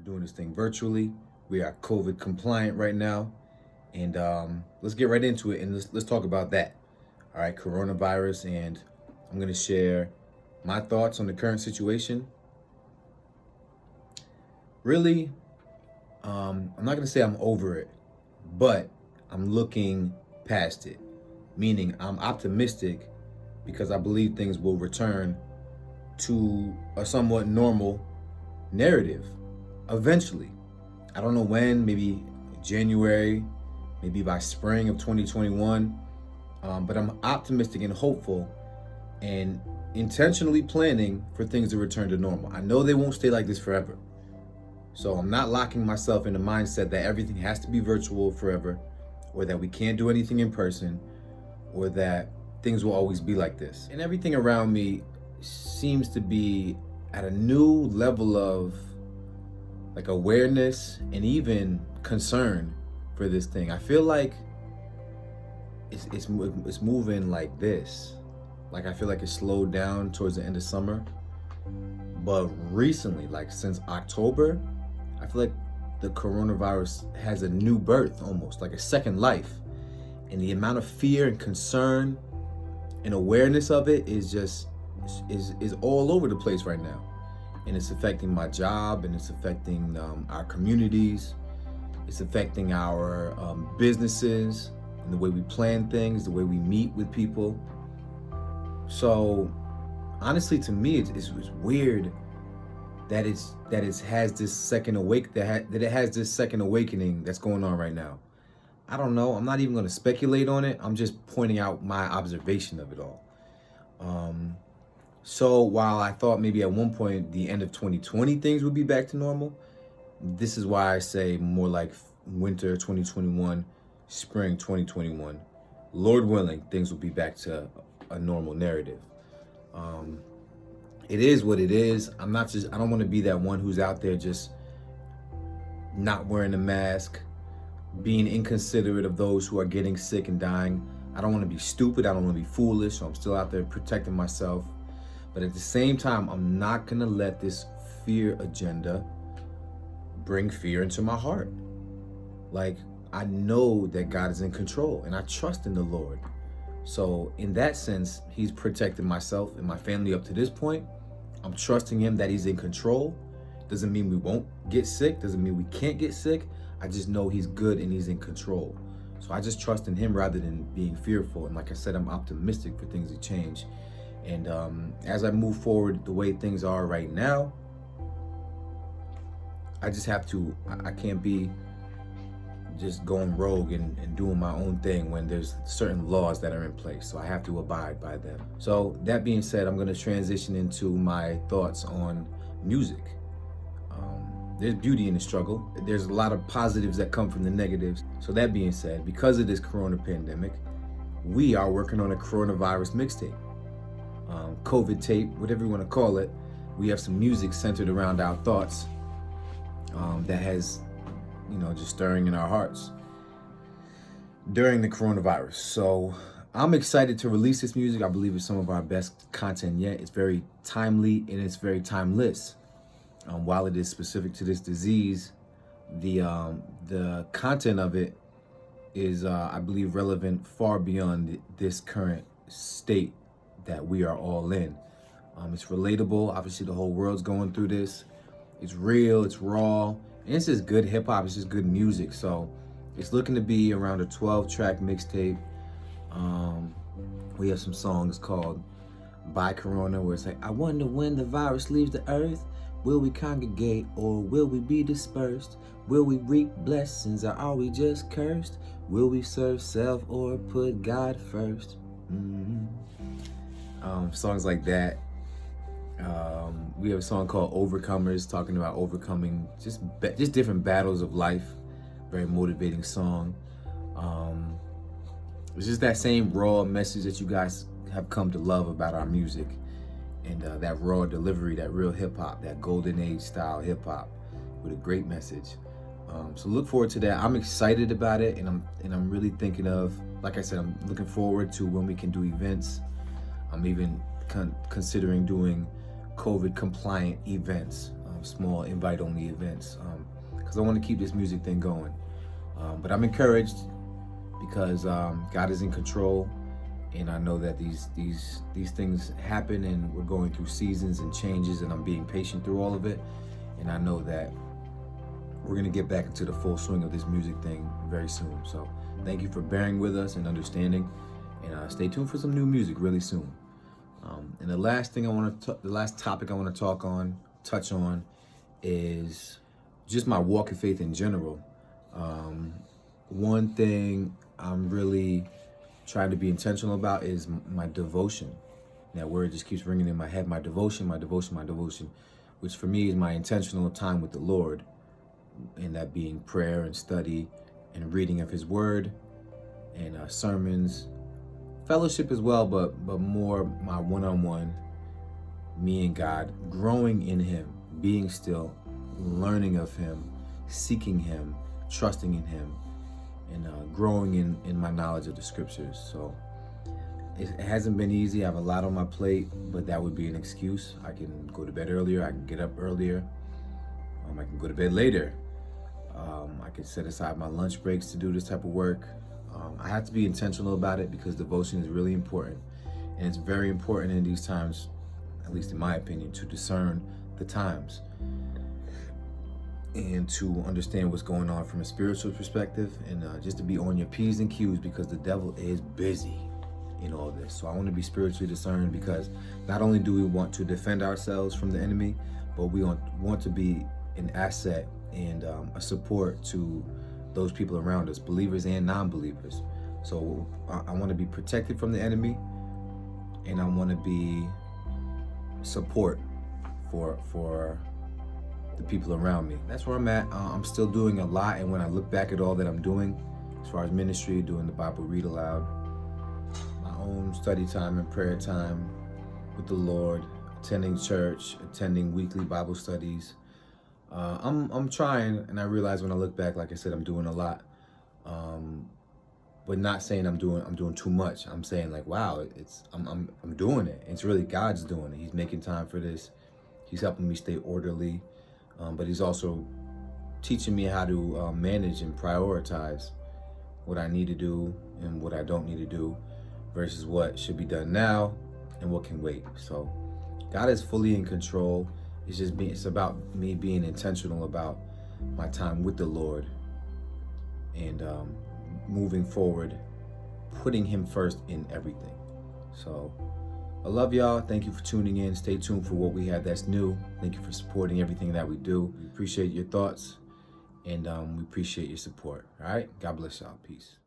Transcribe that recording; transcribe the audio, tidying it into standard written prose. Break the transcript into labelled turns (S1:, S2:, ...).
S1: doing this thing virtually. We are COVID compliant right now. And let's get right into it and let's talk about that. All right, coronavirus. And I'm going to share my thoughts on the current situation. Really, I'm not going to say I'm over it, but I'm looking past it. Meaning, I'm optimistic because I believe things will return to a somewhat normal narrative eventually. I don't know when, maybe January, maybe by spring of 2021. But I'm optimistic and hopeful and intentionally planning for things to return to normal. I know they won't stay like this forever. So I'm not locking myself in the mindset that everything has to be virtual forever, or that we can't do anything in person, or that things will always be like this. And everything around me seems to be at a new level of like awareness and even concern for this thing. I feel like it's moving like this. Like I feel like it slowed down towards the end of summer, but recently, like since October, I feel like the coronavirus has a new birth, almost like a second life, and the amount of fear and concern and awareness of it is just is all over the place right now, and it's affecting my job, and it's affecting our communities, it's affecting our businesses and the way we plan things, the way we meet with people. So honestly, to me, it's weird that it has this second awakening that's going on right now. I don't know. I'm not even going to speculate on it. I'm just pointing out my observation of it all. So while I thought maybe at one point the end of 2020 things would be back to normal, this is why I say more like winter 2021, spring 2021. Lord willing, things will be back to a normal narrative. It is what it is. I don't want to be that one who's out there just not wearing a mask, being inconsiderate of those who are getting sick and dying. I don't want to be stupid. I don't want to be foolish. So I'm still out there protecting myself. But at the same time, I'm not going to let this fear agenda bring fear into my heart. Like, I know that God is in control and I trust in the Lord. So in that sense, he's protected myself and my family up to this point. I'm trusting him that he's in control. Doesn't mean we won't get sick. Doesn't mean we can't get sick. I just know he's good and he's in control. So I just trust in him rather than being fearful. And like I said, I'm optimistic for things to change. And as I move forward the way things are right now, I just have to, I can't be just going rogue and doing my own thing when there's certain laws that are in place. So I have to abide by them. So that being said, I'm going to transition into my thoughts on music. There's beauty in the struggle. There's a lot of positives that come from the negatives. So that being said, because of this corona pandemic, we are working on a coronavirus mixtape, COVID tape, whatever you want to call it. We have some music centered around our thoughts that has, just stirring in our hearts during the coronavirus. So I'm excited to release this music. I believe it's some of our best content yet. It's very timely and it's very timeless. While it is specific to this disease, the content of it is, I believe, relevant far beyond this current state that we are all in. It's relatable. Obviously, the whole world's going through this. It's real. It's raw. And it's just good hip hop. It's just good music. So it's looking to be around a 12-track mixtape. We have some songs called By Corona, where it's like, I wonder when the virus leaves the earth. Will we congregate or will we be dispersed? Will we reap blessings or are we just cursed? Will we serve self or put God first? Songs like that. We have a song called Overcomers, talking about overcoming just different battles of life. Very motivating song. It's just that same raw message that you guys have come to love about our music. And that raw delivery, that real hip hop, that golden age style hip hop with a great message. So look forward to that. I'm excited about it, and I'm really thinking of, like I said, I'm looking forward to when we can do events. I'm even considering doing COVID compliant events. small invite-only events because I want to keep this music thing going. But I'm encouraged because God is in control, and I know that these things happen, and we're going through seasons and changes, and I'm being patient through all of it. And I know that we're gonna get back into the full swing of this music thing very soon. So thank you for bearing with us and understanding, and stay tuned for some new music really soon. And the last topic I want to touch on, is just my walk of faith in general. One thing I'm really trying to be intentional about is my devotion. That word just keeps ringing in my head. My devotion, my devotion, my devotion, which for me is my intentional time with the Lord, and that being prayer and study and reading of His Word and sermons, fellowship as well, but more my one-on-one, me and God, growing in Him, being still, learning of Him, seeking Him, trusting in Him, and growing in my knowledge of the Scriptures. So it hasn't been easy. I have a lot on my plate, but that would be an excuse. I can go to bed earlier. I can get up earlier. I can go to bed later. I can set aside my lunch breaks to do this type of work. I have to be intentional about it because devotion is really important. And it's very important in these times, at least in my opinion, to discern the times and to understand what's going on from a spiritual perspective, and just to be on your P's and Q's, because the devil is busy in all this. So I want to be spiritually discerned, because not only do we want to defend ourselves from the enemy, but we want to be an asset and a support to those people around us, believers and non-believers. So I want to be protected from the enemy, and I want to be support for the people around me. That's where I'm at. I'm still doing a lot, and when I look back at all that I'm doing, as far as ministry, doing the Bible read aloud, my own study time and prayer time with the Lord, attending church, attending weekly Bible studies, I'm trying, and I realize when I look back, like I said, I'm doing a lot, but not saying I'm doing too much. I'm saying, like, wow, I'm doing it. It's really God's doing it. He's making time for this. He's helping me stay orderly, but He's also teaching me how to manage and prioritize what I need to do and what I don't need to do, versus what should be done now and what can wait. So God is fully in control. It's about me being intentional about my time with the Lord, and moving forward, putting Him first in everything. So I love y'all. Thank you for tuning in. Stay tuned for what we have that's new. Thank you for supporting everything that we do. We appreciate your thoughts, and we appreciate your support. All right? God bless y'all. Peace.